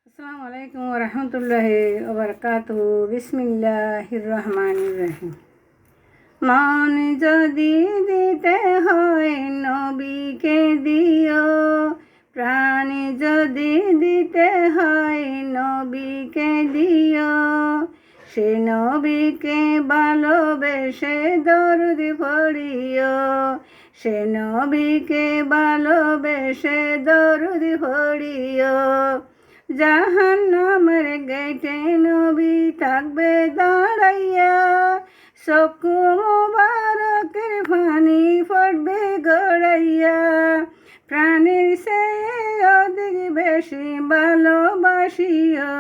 আসসালামু আলাইকুম রহমতুল্লাহি ওবরকাতুহু বিসমিল্লাহির রহমানির রহিম। মন যদি দিতে হয় নবীকে দিও, প্রাণ যদি দিতে হয় নবীকে দিও। সে নবীকে ভালোবেসে দরুদ পড়িও, সে নবীকে ভালোবেসে দরুদ পড়িও। জাহান্নামের গেটে নবী থাকবে দাঁড়াইয়া, চক্ষু মুবারকের পানি পড়বে গড়াইয়া। প্রাণের চেয়ে অধিক বেশি ভালোবাসিও,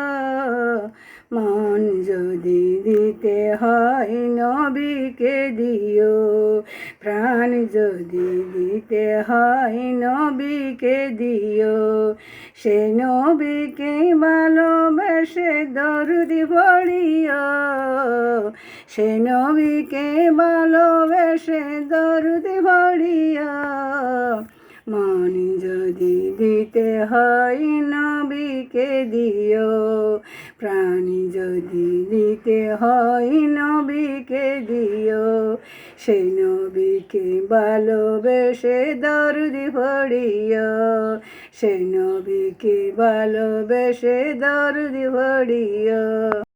মন যদি দিতে হয় নবীকে দিও, প্রাণ যদি দিতে হয় নবীকে দিও। সে নবীকে ভালোবেসে দরুদ পড়িও, সে নবীকে ভালোবেসে দরুদ পড়িও। মন যদি দিতে হয় নবীকে দিও, প্রাণ যদি দিতে হয় নবীকে দিও। সে নবীকে ভালোবেসে দরুদ পড়িও, সে নবীকে ভালোবেসে দরুদ পড়িও।